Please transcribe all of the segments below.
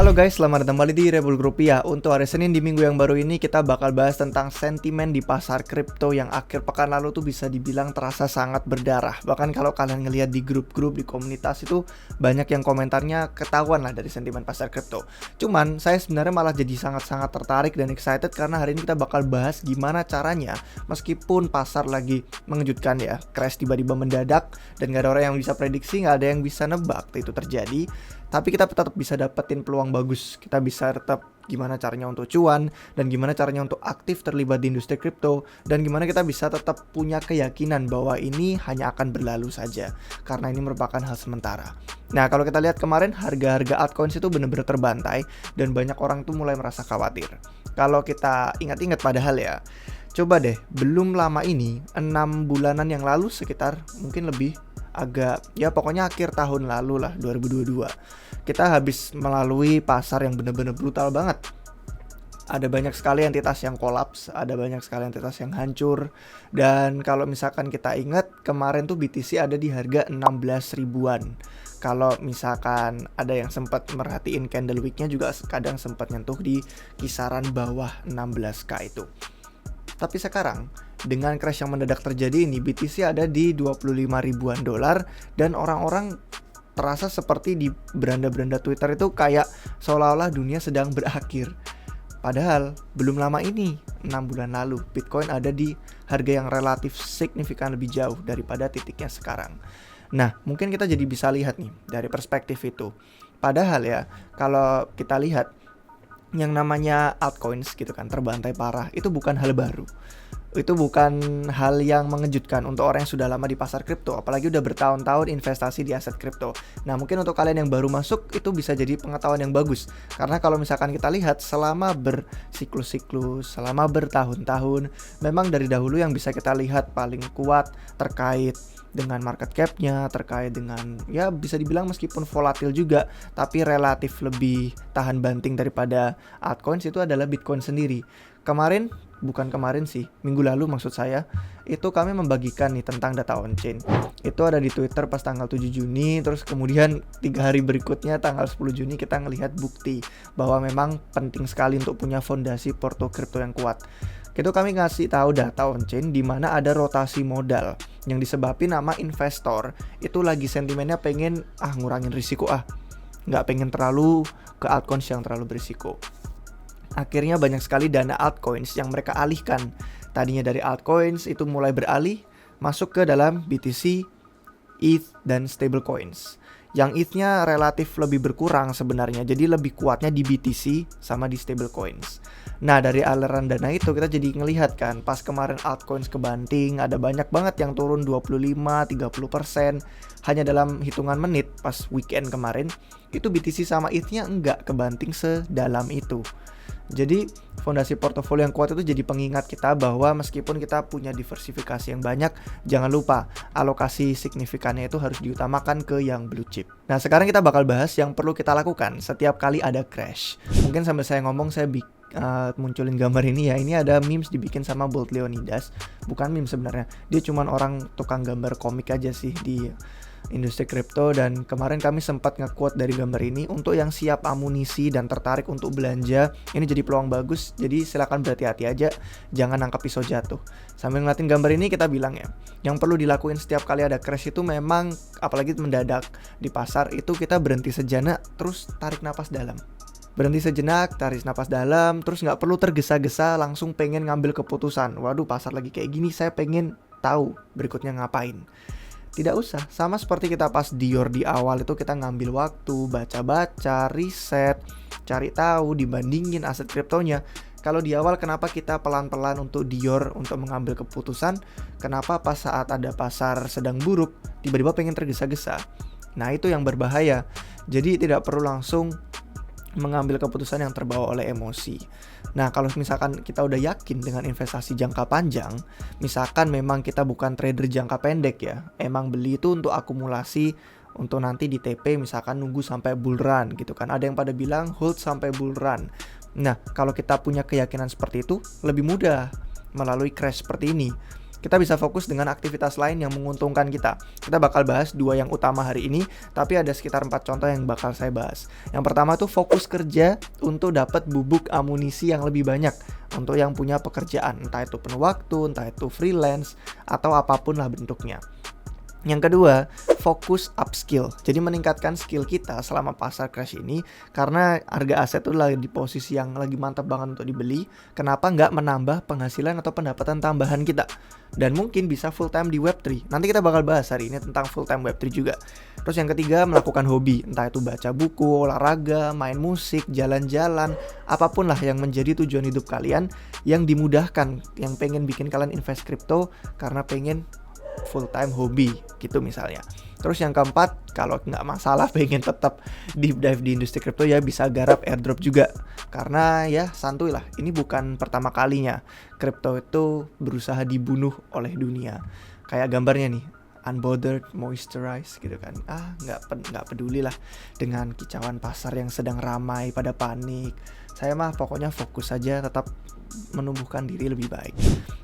Halo guys, selamat datang kembali di Rebel Rupiah. Untuk hari Senin di minggu yang baru ini kita bakal bahas tentang sentimen di pasar kripto yang akhir pekan lalu tuh bisa dibilang terasa sangat berdarah. Bahkan kalau kalian ngelihat di grup-grup di komunitas itu banyak yang komentarnya ketahuan lah dari sentimen pasar kripto. Cuman saya sebenarnya malah jadi sangat-sangat tertarik dan excited karena hari ini kita bakal bahas gimana caranya meskipun pasar lagi mengejutkan ya, crash tiba-tiba mendadak dan gak ada orang yang bisa prediksi, gak ada yang bisa nebak itu terjadi. Tapi kita tetap bisa dapetin peluang bagus. Kita bisa tetap gimana caranya untuk cuan, dan gimana caranya untuk aktif terlibat di industri kripto, dan gimana kita bisa tetap punya keyakinan bahwa ini hanya akan berlalu saja, karena ini merupakan hal sementara. Nah, kalau kita lihat kemarin harga-harga altcoins itu benar-benar terbantai, dan banyak orang tuh mulai merasa khawatir. Kalau kita ingat-ingat padahal ya, coba deh, belum lama ini, 6 bulanan yang lalu sekitar, mungkin lebih, pokoknya akhir tahun lalu lah, 2022 kita habis melalui pasar yang benar-benar brutal banget. Ada banyak sekali entitas yang kolaps, ada banyak sekali entitas yang hancur. Dan kalau misalkan kita ingat, kemarin tuh BTC ada di harga 16 ribuan. Kalau misalkan ada yang sempat merhatiin candle week-nya juga kadang sempat nyentuh di kisaran bawah 16k itu. Tapi sekarang, dengan crash yang mendadak terjadi ini, BTC ada di 25 ribuan dolar dan orang-orang terasa seperti di beranda-beranda Twitter itu kayak seolah-olah dunia sedang berakhir. Padahal belum lama ini, 6 bulan lalu, Bitcoin ada di harga yang relatif signifikan lebih jauh daripada titiknya sekarang. Nah, mungkin kita jadi bisa lihat nih dari perspektif itu. Padahal ya, kalau kita lihat yang namanya altcoins gitu kan terbantai parah, itu bukan hal baru. Itu bukan hal yang mengejutkan untuk orang yang sudah lama di pasar kripto, apalagi udah bertahun-tahun investasi di aset kripto. Nah, mungkin untuk kalian yang baru masuk itu bisa jadi pengetahuan yang bagus. Karena kalau misalkan kita lihat selama bersiklus-siklus, selama bertahun-tahun, memang dari dahulu yang bisa kita lihat paling kuat terkait dengan market cap-nya, terkait dengan ya bisa dibilang meskipun volatil juga, tapi relatif lebih tahan banting daripada altcoins itu adalah Bitcoin sendiri. Bukan kemarin sih, minggu lalu maksud saya, itu kami membagikan nih tentang data on-chain. Itu ada di Twitter pas tanggal 7 Juni, terus kemudian 3 hari berikutnya tanggal 10 Juni kita ngelihat bukti bahwa memang penting sekali untuk punya fondasi porto kripto yang kuat. Itu kami ngasih tahu data on-chain di mana ada rotasi modal yang disebabkan nama investor itu lagi sentimennya pengen ngurangin risiko nggak pengen terlalu ke altcoins yang terlalu berisiko. Akhirnya banyak sekali dana altcoins yang mereka alihkan. Tadinya dari altcoins itu mulai beralih masuk ke dalam BTC, ETH, dan stablecoins. Yang ETH-nya relatif lebih berkurang sebenarnya, jadi lebih kuatnya di BTC sama di stablecoins. Nah, dari aliran dana itu kita jadi ngelihat kan, pas kemarin altcoins kebanting, ada banyak banget yang turun 25-30% hanya dalam hitungan menit pas weekend kemarin. Itu BTC sama ETH-nya enggak kebanting sedalam itu. Jadi fondasi portofolio yang kuat itu jadi pengingat kita bahwa meskipun kita punya diversifikasi yang banyak, jangan lupa alokasi signifikannya itu harus diutamakan ke yang blue chip. Nah, sekarang kita bakal bahas yang perlu kita lakukan setiap kali ada crash. Mungkin sambil saya ngomong saya munculin gambar ini ya. Ini ada memes dibikin sama Bolt Leonidas. Bukan meme sebenarnya, dia cuman orang tukang gambar komik aja sih di industri kripto. Dan kemarin kami sempat nge-quote dari gambar ini. Untuk yang siap amunisi dan tertarik untuk belanja, ini jadi peluang bagus. Jadi silakan berhati-hati aja, jangan nangkap pisau jatuh. Sambil ngeliatin gambar ini kita bilang ya, yang perlu dilakuin setiap kali ada crash itu memang, apalagi mendadak di pasar, itu kita berhenti sejenak, terus tarik napas dalam. Berhenti sejenak, tarik napas dalam, terus gak perlu tergesa-gesa langsung pengen ngambil keputusan. Waduh, pasar lagi kayak gini, saya pengen tahu berikutnya ngapain. Tidak usah, sama seperti kita pas Dior di awal itu kita ngambil waktu, baca-baca, riset, cari tahu, dibandingin aset kriptonya. Kalau di awal kenapa kita pelan-pelan untuk Dior untuk mengambil keputusan, kenapa pas saat ada pasar sedang buruk, tiba-tiba pengen tergesa-gesa. Nah, itu yang berbahaya. Jadi tidak perlu langsung mengambil keputusan yang terbawa oleh emosi. Nah, kalau misalkan kita udah yakin dengan investasi jangka panjang, misalkan memang kita bukan trader jangka pendek ya, emang beli itu untuk akumulasi, untuk nanti di TP misalkan nunggu sampai bull run gitu kan. Ada yang pada bilang hold sampai bull run. Nah, kalau kita punya keyakinan seperti itu, lebih mudah melalui crash seperti ini. kita bisa fokus dengan aktivitas lain yang menguntungkan kita. Kita bakal bahas 2 yang utama hari ini, tapi ada sekitar 4 contoh yang bakal saya bahas. Yang pertama tuh fokus kerja untuk dapat bubuk amunisi yang lebih banyak untuk yang punya pekerjaan, entah itu penuh waktu, entah itu freelance, atau apapun lah bentuknya. Yang kedua, fokus upskill. Jadi meningkatkan skill kita selama pasar crash ini, karena harga aset itu lagi di posisi yang lagi mantap banget untuk dibeli. Kenapa nggak menambah penghasilan atau pendapatan tambahan kita? Dan mungkin bisa full time di Web3. Nanti kita bakal bahas hari ini tentang full time Web3 juga. Terus yang ketiga, melakukan hobi. Entah itu baca buku, olahraga, main musik, jalan-jalan, apapun lah yang menjadi tujuan hidup kalian yang dimudahkan, yang pengen bikin kalian invest crypto karena pengen full time hobi gitu misalnya. Terus yang keempat, kalau nggak masalah pengen tetap deep dive di industri kripto ya bisa garap airdrop juga. Karena ya santuy lah, ini bukan pertama kalinya kripto itu berusaha dibunuh oleh dunia. Kayak gambarnya nih, unbothered, moisturized gitu kan. Nggak peduli lah dengan kicauan pasar yang sedang ramai pada panik. Saya mah pokoknya fokus saja, tetap menumbuhkan diri lebih baik.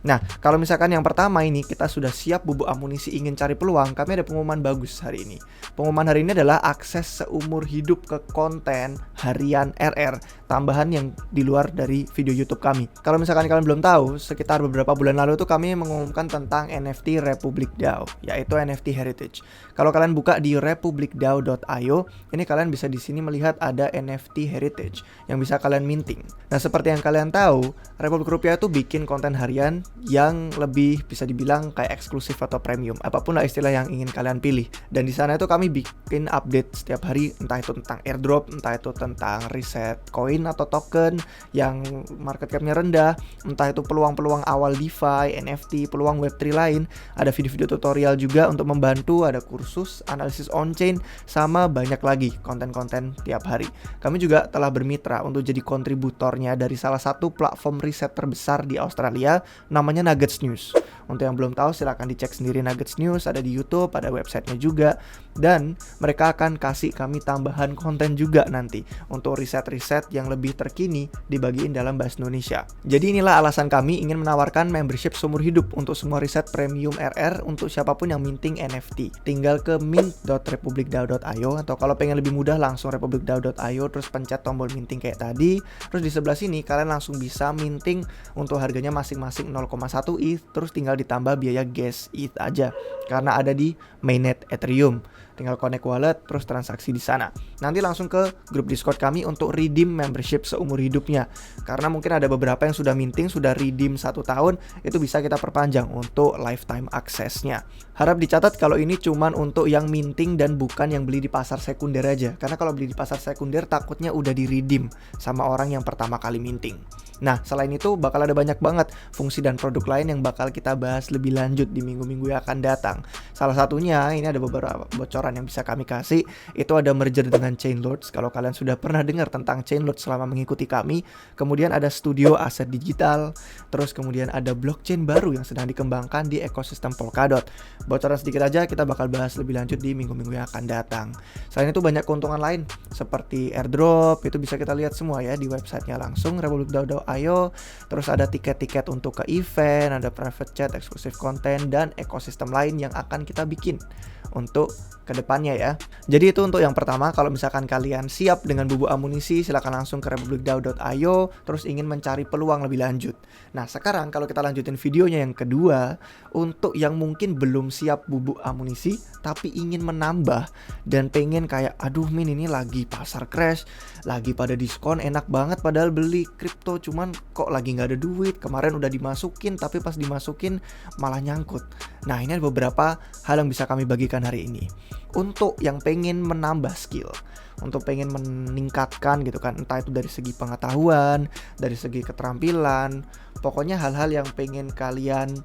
Nah, kalau misalkan yang pertama ini kita sudah siap bubuk amunisi ingin cari peluang, kami ada pengumuman bagus hari ini. Pengumuman hari ini adalah akses seumur hidup ke konten harian RR, tambahan yang di luar dari video YouTube kami. Kalau misalkan kalian belum tahu, sekitar beberapa bulan lalu tuh kami mengumumkan tentang NFT Republic DAO, yaitu NFT Heritage. Kalau kalian buka di republicdao.io, ini kalian bisa di sini melihat ada NFT Heritage yang bisa kalian minting. Nah, seperti yang kalian tahu, Republik Rupiah itu bikin konten harian yang lebih bisa dibilang kayak eksklusif atau premium, apapun lah istilah yang ingin kalian pilih. Dan di sana itu kami bikin update setiap hari, entah itu tentang airdrop, entah itu tentang riset koin atau token yang market cap-nya rendah, entah itu peluang-peluang awal DeFi, NFT, peluang Web3 lain. Ada video-video tutorial juga untuk membantu, ada kursus, analisis on-chain, sama banyak lagi konten-konten tiap hari. Kami juga telah bermitra untuk jadi kontributornya dari salah satu platform riset terbesar di Australia, namanya Nuggets News. Untuk yang belum tahu silahkan dicek sendiri Nuggets News, ada di YouTube, ada websitenya juga. Dan mereka akan kasih kami tambahan konten juga nanti untuk riset-riset yang lebih terkini dibagiin dalam bahasa Indonesia. Jadi inilah alasan kami ingin menawarkan membership seumur hidup untuk semua riset premium RR untuk siapapun yang minting NFT. Tinggal ke mint.republicdao.io, atau kalau pengen lebih mudah langsung republicdao.io terus pencet tombol minting kayak tadi. Terus di sebelah sini kalian langsung bisa minting untuk harganya masing-masing 0,1 ETH, terus tinggal ditambah biaya gas ETH aja karena ada di mainnet Ethereum. Tinggal connect wallet terus transaksi di sana. Nanti langsung ke grup Discord kami untuk redeem membership seumur hidupnya. Karena mungkin ada beberapa yang sudah minting, sudah redeem 1 tahun, itu bisa kita perpanjang untuk lifetime aksesnya. Harap dicatat kalau ini cuman untuk yang minting dan bukan yang beli di pasar sekunder aja. Karena kalau beli di pasar sekunder takutnya udah di redeem sama orang yang pertama kali minting. Nah, selain itu bakal ada banyak banget fungsi dan produk lain yang bakal kita bahas lebih lanjut di minggu-minggu yang akan datang. Salah satunya, ini ada beberapa bocoran yang bisa kami kasih, itu ada merger dengan Chainlords. Kalau kalian sudah pernah dengar tentang Chainlords selama mengikuti kami, kemudian ada studio aset digital, terus kemudian ada blockchain baru yang sedang dikembangkan di ekosistem Polkadot. Bocoran sedikit aja, kita bakal bahas lebih lanjut di minggu-minggu yang akan datang. Selain itu banyak keuntungan lain, seperti airdrop, itu bisa kita lihat semua ya di websitenya langsung, republicdao.io. Terus ada tiket-tiket untuk ke event, ada private chat, eksklusif konten, dan ekosistem lain yang akan kita bikin untuk kedepannya ya. Jadi itu untuk yang pertama. Kalau misalkan kalian siap dengan bubuk amunisi, silakan langsung ke republicdao.io terus ingin mencari peluang lebih lanjut. Nah, sekarang kalau kita lanjutin videonya yang kedua, untuk yang mungkin belum siap bubuk amunisi tapi ingin menambah dan pengen kayak aduh Min, ini lagi pasar crash, lagi pada diskon, enak banget padahal beli kripto, cuman kok lagi nggak ada duit, kemarin udah dimasukin tapi pas dimasukin malah nyangkut. Nah, ini ada beberapa hal yang bisa kami bagikan hari ini. Untuk yang pengen menambah skill, untuk pengen meningkatkan gitu kan, entah itu dari segi pengetahuan, dari segi keterampilan, pokoknya hal-hal yang pengen kalian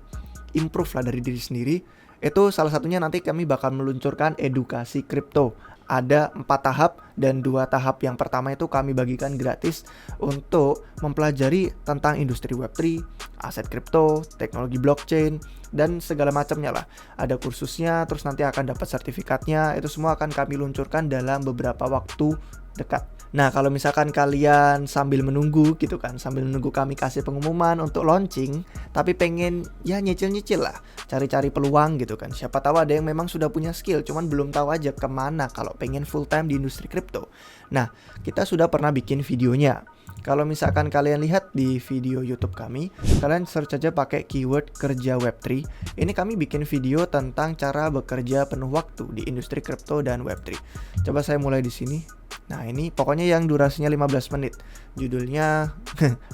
improve lah dari diri sendiri. Itu salah satunya nanti kami bakal meluncurkan edukasi kripto. Ada 4 tahap dan 2 tahap yang pertama itu kami bagikan gratis untuk mempelajari tentang industri Web3, aset kripto, teknologi blockchain, dan segala macamnya lah. Ada kursusnya, terus nanti akan dapat sertifikatnya. Itu semua akan kami luncurkan dalam beberapa waktu dekat. Nah, kalau misalkan kalian sambil menunggu gitu kan, sambil menunggu kami kasih pengumuman untuk launching, tapi pengen ya nyicil-nyicil lah, cari-cari peluang gitu kan. Siapa tahu ada yang memang sudah punya skill, cuman belum tahu aja kemana kalau pengen full time di industri kripto. Nah, kita sudah pernah bikin videonya. Kalau misalkan kalian lihat di video YouTube kami, kalian search aja pakai keyword kerja Web3. Ini kami bikin video tentang cara bekerja penuh waktu di industri kripto dan Web3. Coba saya mulai di sini. Nah, ini pokoknya yang durasinya 15 menit. Judulnya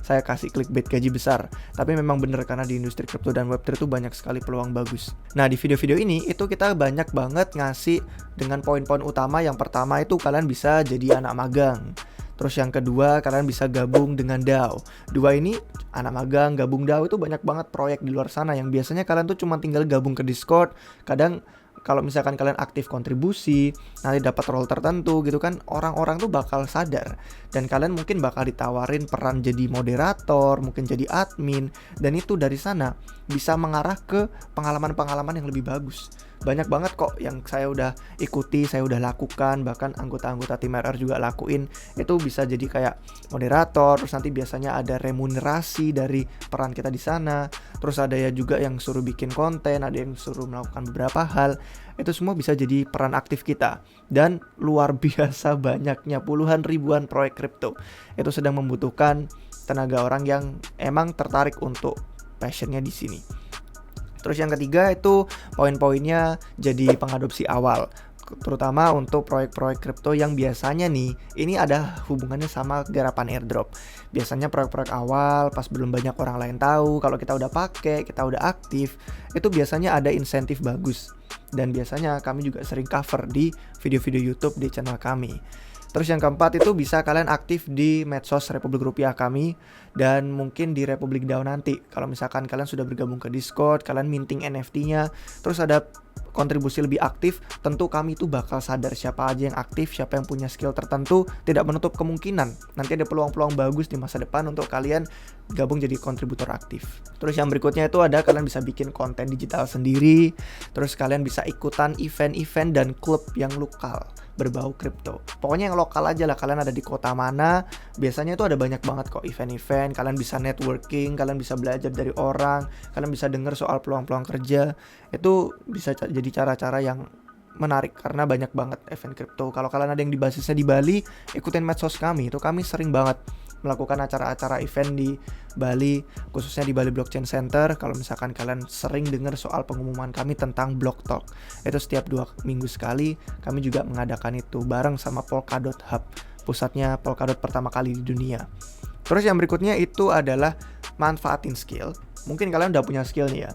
saya kasih clickbait gaji besar. Tapi memang bener karena di industri kripto dan Web3 itu banyak sekali peluang bagus. Nah, di video-video ini itu kita banyak banget ngasih dengan poin-poin utama. Yang pertama itu kalian bisa jadi anak magang. Terus yang kedua, kalian bisa gabung dengan DAO. Dua ini, anak magang, gabung DAO, itu banyak banget proyek di luar sana yang biasanya kalian tuh cuma tinggal gabung ke Discord. Kadang kalau misalkan kalian aktif kontribusi, nanti dapat role tertentu gitu kan, orang-orang tuh bakal sadar. Dan kalian mungkin bakal ditawarin peran jadi moderator, mungkin jadi admin. Dan itu dari sana bisa mengarah ke pengalaman-pengalaman yang lebih bagus. Banyak banget kok yang saya udah ikuti, saya udah lakukan, bahkan anggota-anggota tim RR juga lakuin. Itu bisa jadi kayak moderator, terus nanti biasanya ada remunerasi dari peran kita di sana. Terus ada ya juga yang suruh bikin konten, ada yang suruh melakukan beberapa hal. Itu semua bisa jadi peran aktif kita. Dan luar biasa banyaknya puluhan ribuan proyek kripto. Itu sedang membutuhkan tenaga orang yang emang tertarik untuk passionnya di sini. Terus yang ketiga itu poin-poinnya jadi pengadopsi awal, terutama untuk proyek-proyek kripto yang biasanya nih ini ada hubungannya sama garapan airdrop. Biasanya proyek-proyek awal pas belum banyak orang lain tahu, kalau kita udah pakai, kita udah aktif, itu biasanya ada insentif bagus. Dan biasanya kami juga sering cover di video-video YouTube di channel kami. Terus yang keempat itu bisa kalian aktif di medsos Republik Rupiah kami dan mungkin di Republik DAO nanti. Kalau misalkan kalian sudah bergabung ke Discord, kalian minting NFT-nya, terus ada kontribusi lebih aktif, tentu kami itu bakal sadar siapa aja yang aktif, siapa yang punya skill tertentu, tidak menutup kemungkinan nanti ada peluang-peluang bagus di masa depan untuk kalian gabung jadi kontributor aktif. Terus yang berikutnya itu ada kalian bisa bikin konten digital sendiri, terus kalian bisa ikutan event-event dan klub yang lokal berbau kripto. Pokoknya yang lokal aja lah, kalian ada di kota mana, biasanya itu ada banyak banget kok event-event, kalian bisa networking, kalian bisa belajar dari orang, kalian bisa dengar soal peluang-peluang kerja. Itu bisa jadi cara-cara yang menarik karena banyak banget event kripto. Kalau kalian ada yang di basisnya di Bali, ikutin medsos kami. Itu kami sering banget melakukan acara-acara event di Bali, khususnya di Bali Blockchain Center. Kalau misalkan kalian sering dengar soal pengumuman kami tentang Block Talk, itu setiap 2 minggu sekali kami juga mengadakan itu bareng sama Polkadot Hub, pusatnya Polkadot pertama kali di dunia. Terus yang berikutnya itu adalah manfaatin skill. Mungkin kalian udah punya skill nih ya,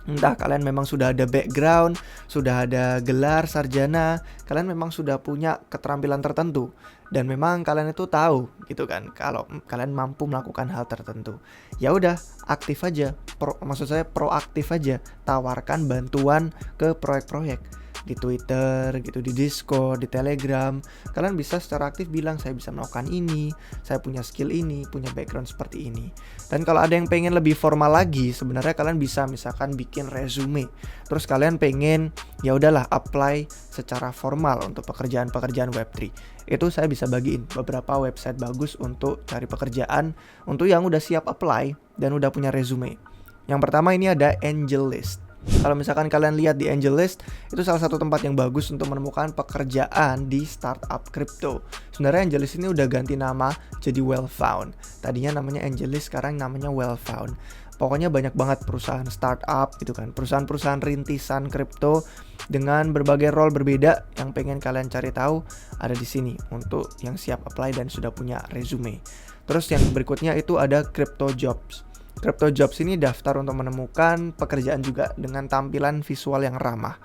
entah kalian memang sudah ada background, sudah ada gelar sarjana, kalian memang sudah punya keterampilan tertentu, dan memang kalian itu tahu gitu kan kalau kalian mampu melakukan hal tertentu. Ya udah, aktif aja, maksud saya proaktif aja, tawarkan bantuan ke proyek-proyek di Twitter, gitu, di Discord, di Telegram. Kalian bisa secara aktif bilang saya bisa melakukan ini, saya punya skill ini, punya background seperti ini. Dan kalau ada yang pengen lebih formal lagi, sebenarnya kalian bisa misalkan bikin resume. Terus kalian pengen ya udahlah apply secara formal untuk pekerjaan-pekerjaan Web3. Itu saya bisa bagiin beberapa website bagus untuk cari pekerjaan untuk yang udah siap apply dan udah punya resume. Yang pertama ini ada AngelList. Kalau misalkan kalian lihat di AngelList, itu salah satu tempat yang bagus untuk menemukan pekerjaan di startup kripto. Sebenarnya AngelList ini udah ganti nama jadi Well-Found. Tadinya namanya AngelList, sekarang namanya Well-Found. Pokoknya banyak banget perusahaan startup gitu kan, perusahaan-perusahaan rintisan kripto dengan berbagai role berbeda yang pengen kalian cari tahu ada di sini untuk yang siap apply dan sudah punya resume. Terus yang berikutnya itu ada Crypto Jobs. Crypto Jobs ini daftar untuk menemukan pekerjaan juga dengan tampilan visual yang ramah,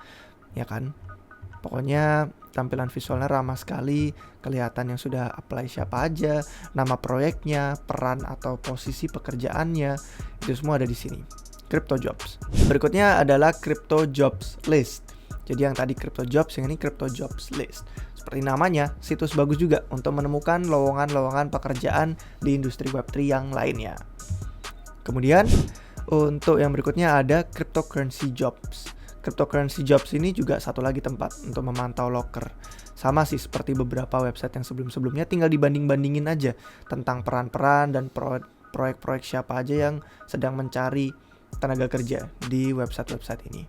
ya kan? Pokoknya tampilan visualnya ramah sekali, kelihatan yang sudah apply siapa aja, nama proyeknya, peran atau posisi pekerjaannya, itu semua ada di sini. Crypto Jobs. Berikutnya adalah Crypto Jobs List. Jadi yang tadi Crypto Jobs, yang ini Crypto Jobs List. Seperti namanya, situs bagus juga untuk menemukan lowongan-lowongan pekerjaan di industri Web3 yang lainnya. Kemudian Untuk yang berikutnya ada Cryptocurrency Jobs. Cryptocurrency Jobs ini juga satu lagi tempat untuk memantau locker. Sama sih seperti beberapa website yang sebelum-sebelumnya, tinggal dibanding-bandingin aja tentang peran-peran dan proyek-proyek siapa aja yang sedang mencari tenaga kerja di website-website ini.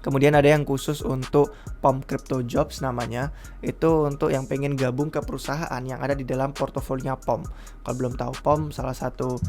Kemudian ada yang khusus untuk POM Crypto Jobs namanya. Itu untuk yang pengen gabung ke perusahaan yang ada di dalam portofolionya POM. Kalau belum tahu, POM salah satu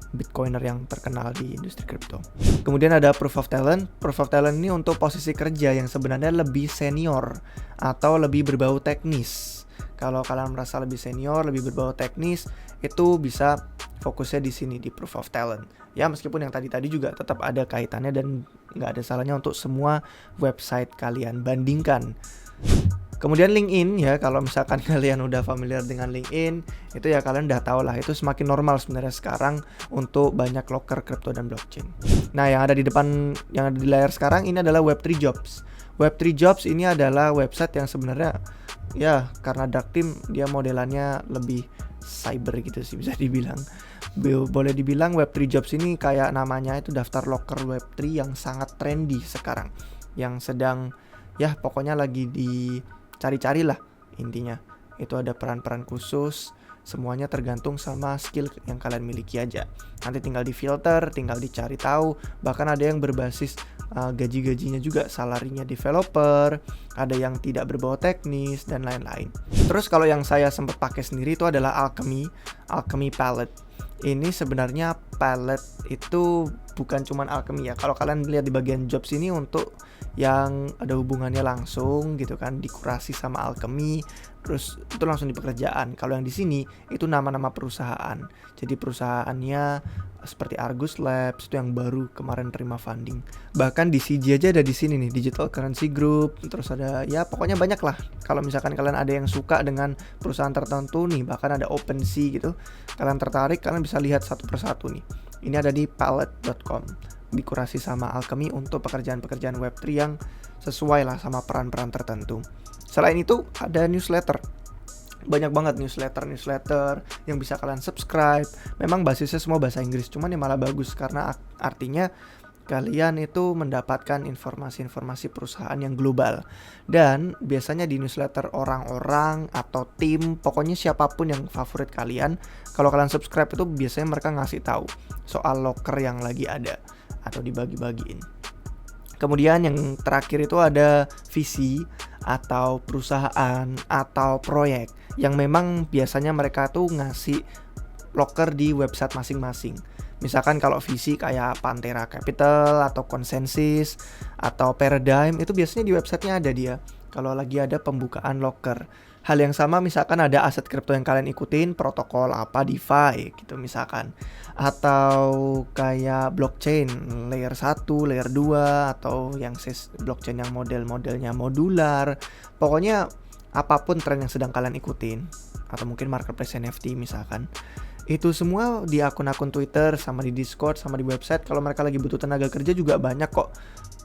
Bitcoiner yang terkenal di industri kripto. Kemudian ada Proof of Talent. Proof of Talent ini untuk posisi kerja yang sebenarnya lebih senior atau lebih berbau teknis. Kalau kalian merasa lebih senior, lebih berbau teknis, itu bisa fokusnya di sini di Proof of Talent. Ya meskipun yang tadi juga tetap ada kaitannya dan nggak ada salahnya untuk semua website kalian bandingkan. Kemudian LinkedIn ya, kalau misalkan kalian udah familiar dengan LinkedIn, itu ya kalian udah tahu lah, itu semakin normal sebenarnya sekarang untuk banyak locker kripto dan blockchain. Nah, yang ada di depan, yang ada di layar sekarang ini adalah Web3 Jobs. Web3 Jobs ini adalah website yang sebenarnya ya karena dark theme dia modelannya lebih cyber gitu sih bisa dibilang. Boleh dibilang Web3 Jobs ini kayak namanya itu daftar locker Web3 yang sangat trendy sekarang, yang sedang ya pokoknya lagi dicari-cari lah intinya. Itu ada peran-peran khusus, semuanya tergantung sama skill yang kalian miliki aja. Nanti tinggal difilter, tinggal dicari tahu. Bahkan ada yang berbasis gaji-gajinya juga salarinya developer, ada yang tidak berbau teknis dan lain-lain. Terus kalau yang saya sempat pakai sendiri itu adalah Alchemy Palette. Ini sebenarnya palette itu bukan cuman alchemy ya. Kalau kalian lihat di bagian jobs ini untuk yang ada hubungannya langsung gitu kan, dikurasi sama alchemy, terus itu langsung di pekerjaan. Kalau yang di sini itu nama-nama perusahaan. Jadi perusahaannya seperti Argus Labs itu yang baru kemarin terima funding. Bahkan di CG aja ada di sini nih, Digital Currency Group. Terus ada ya pokoknya banyak lah. Kalau misalkan kalian ada yang suka dengan perusahaan tertentu nih, bahkan ada OpenSea gitu, kalian tertarik, kalian bisa lihat satu persatu nih. Ini ada di palette.com, dikurasi sama Alchemy untuk pekerjaan-pekerjaan Web3 yang sesuai lah sama peran-peran tertentu. Selain itu ada newsletter. Banyak banget newsletter yang bisa kalian subscribe. Memang basisnya semua bahasa Inggris, cuman ya malah bagus karena artinya kalian itu mendapatkan informasi-informasi perusahaan yang global. Dan biasanya di newsletter orang-orang atau tim, pokoknya siapapun yang favorit kalian, kalau kalian subscribe itu biasanya mereka ngasih tahu soal locker yang lagi ada atau dibagi-bagiin. Kemudian yang terakhir itu ada visi atau perusahaan atau proyek yang memang biasanya mereka tuh ngasih locker di website masing-masing. Misalkan kalau visi kayak Pantera Capital atau Consensus atau Paradigm itu biasanya di websitenya ada dia kalau lagi ada pembukaan locker. Hal yang sama misalkan ada aset kripto yang kalian ikutin, protokol apa, DeFi gitu misalkan. Atau kayak blockchain layer 1, layer 2 atau yang blockchain yang model-modelnya modular. Pokoknya apapun tren yang sedang kalian ikutin atau mungkin marketplace NFT misalkan. Itu semua di akun-akun Twitter sama di Discord sama di website. Kalau mereka lagi butuh tenaga kerja juga banyak kok.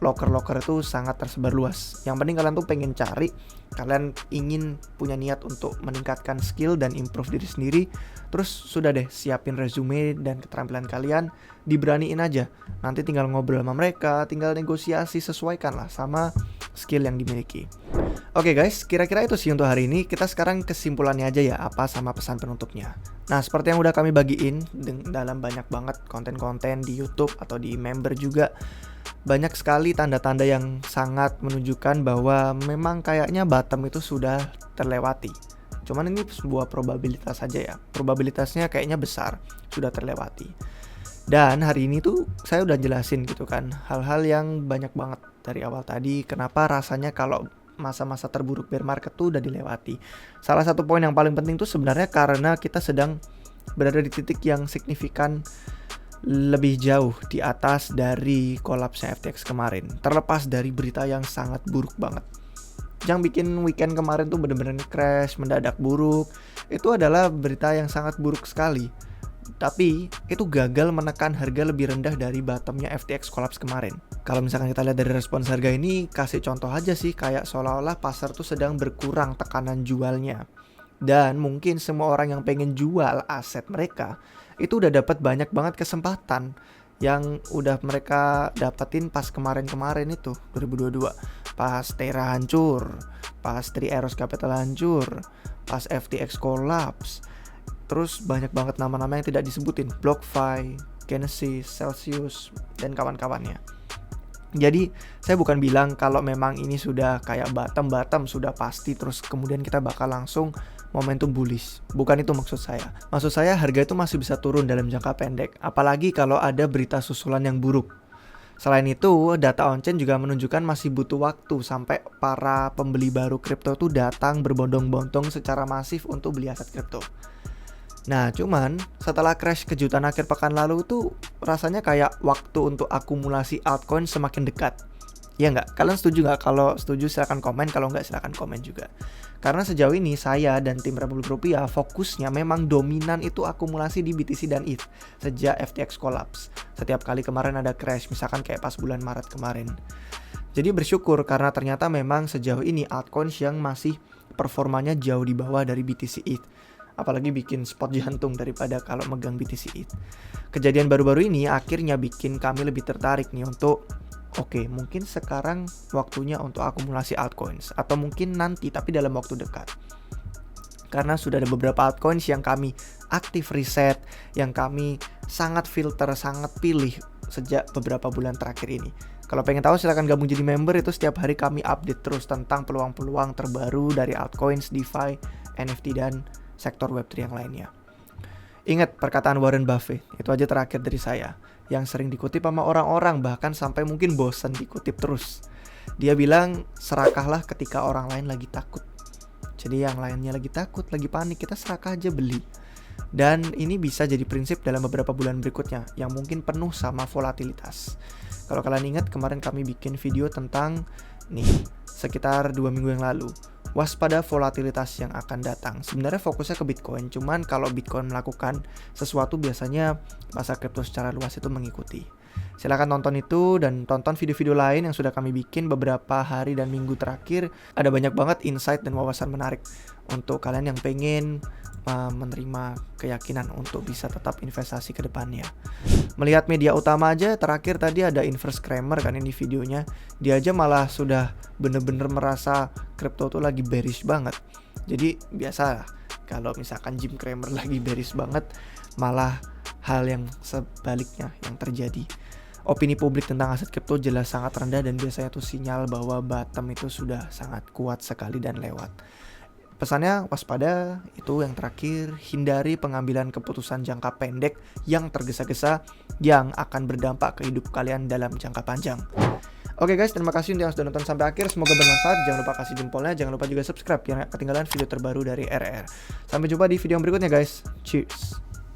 Locker-locker itu sangat tersebar luas. Yang penting kalian tuh pengen cari, kalian ingin punya niat untuk meningkatkan skill dan improve diri sendiri, terus sudah deh siapin resume dan keterampilan kalian, diberaniin aja. Nanti tinggal ngobrol sama mereka, tinggal negosiasi, sesuaikan lah sama skill yang dimiliki. Oke guys, kira-kira itu sih untuk hari ini. Kita sekarang kesimpulannya aja ya, apa sama pesan penutupnya. Nah, seperti yang udah kami bagiin dalam banyak banget konten-konten di YouTube atau di member juga, banyak sekali tanda-tanda yang sangat menunjukkan bahwa memang kayaknya bottom itu sudah terlewati. Cuman ini sebuah probabilitas saja ya. Probabilitasnya kayaknya besar, sudah terlewati. Dan hari ini tuh saya udah jelasin gitu kan, hal-hal yang banyak banget dari awal tadi. Kenapa rasanya kalau masa-masa terburuk bear market tuh udah dilewati. Salah satu poin yang paling penting tuh sebenarnya karena kita sedang berada di titik yang signifikan lebih jauh di atas dari kolapsnya FTX kemarin. Terlepas dari berita yang sangat buruk banget. Yang bikin weekend kemarin tuh bener-bener crash, mendadak buruk. Itu adalah berita yang sangat buruk sekali. Tapi itu gagal menekan harga lebih rendah dari bottomnya FTX kolaps kemarin. Kalau misalkan kita lihat dari respons harga ini, kasih contoh aja sih, kayak seolah-olah pasar tuh sedang berkurang tekanan jualnya. Dan mungkin semua orang yang pengen jual aset mereka itu udah dapat banyak banget kesempatan yang udah mereka dapetin pas kemarin-kemarin itu 2022. Pas Terra hancur, pas Three Arrows Capital hancur, pas FTX collapse. Terus banyak banget nama-nama yang tidak disebutin, BlockFi, Genesis, Celsius, dan kawan-kawannya. Jadi saya bukan bilang kalau memang ini sudah kayak bottom sudah pasti terus kemudian kita bakal langsung momentum bullish. Bukan itu maksud saya. Maksud saya harga itu masih bisa turun dalam jangka pendek, apalagi kalau ada berita susulan yang buruk. Selain itu, data on-chain juga menunjukkan masih butuh waktu sampai para pembeli baru kripto tuh datang berbondong-bondong secara masif untuk beli aset kripto. Nah, cuman setelah crash kejutan akhir pekan lalu tuh rasanya kayak waktu untuk akumulasi altcoin semakin dekat. Ya nggak? Kalian setuju nggak? Kalau setuju silahkan komen, kalau nggak silahkan komen juga. Karena sejauh ini saya dan tim Republik Rupiah fokusnya memang dominan itu akumulasi di BTC dan ETH sejak FTX collapse. Setiap kali kemarin ada crash, misalkan kayak pas bulan Maret kemarin. Jadi bersyukur karena ternyata memang sejauh ini altcoins yang masih performanya jauh di bawah dari BTC ETH. Apalagi bikin spot jantung daripada kalau megang BTC ETH. Kejadian baru-baru ini akhirnya bikin kami lebih tertarik nih untuk oke, mungkin sekarang waktunya untuk akumulasi altcoins atau mungkin nanti tapi dalam waktu dekat. Karena sudah ada beberapa altcoins yang kami aktif riset, yang kami sangat filter, sangat pilih sejak beberapa bulan terakhir ini. Kalau pengen tahu silahkan gabung jadi member, itu setiap hari kami update terus tentang peluang-peluang terbaru dari altcoins, DeFi, NFT dan sektor Web3 yang lainnya. Ingat perkataan Warren Buffett, itu aja terakhir dari saya, yang sering dikutip sama orang-orang bahkan sampai mungkin bosan dikutip terus. Dia bilang, serakahlah ketika orang lain lagi takut. Jadi yang lainnya lagi takut, lagi panik, kita serakah aja beli. Dan ini bisa jadi prinsip dalam beberapa bulan berikutnya yang mungkin penuh sama volatilitas. Kalau kalian ingat kemarin kami bikin video tentang nih sekitar 2 minggu yang lalu, waspada volatilitas yang akan datang. Sebenarnya fokusnya ke Bitcoin, cuman kalau Bitcoin melakukan sesuatu biasanya pasar kripto secara luas itu mengikuti. Silahkan tonton itu dan tonton video-video lain yang sudah kami bikin beberapa hari dan minggu terakhir. Ada banyak banget insight dan wawasan menarik untuk kalian yang pengen menerima keyakinan untuk bisa tetap investasi ke depannya. Melihat media utama aja, terakhir tadi ada Inverse Kramer kan ini videonya. Dia aja malah sudah bener-bener merasa kripto tuh lagi bearish banget. Jadi biasa kalau misalkan Jim Cramer lagi bearish banget, malah hal yang sebaliknya yang terjadi. Opini publik tentang aset kripto jelas sangat rendah dan biasanya tuh sinyal bahwa bottom itu sudah sangat kuat sekali dan lewat. Pesannya waspada, itu yang terakhir, hindari pengambilan keputusan jangka pendek yang tergesa-gesa yang akan berdampak ke hidup kalian dalam jangka panjang. Oke guys, terima kasih untuk yang sudah nonton sampai akhir, semoga bermanfaat. Jangan lupa kasih jempolnya, jangan lupa juga subscribe biar gak ketinggalan video terbaru dari RR. Sampai jumpa di video yang berikutnya guys, cheers.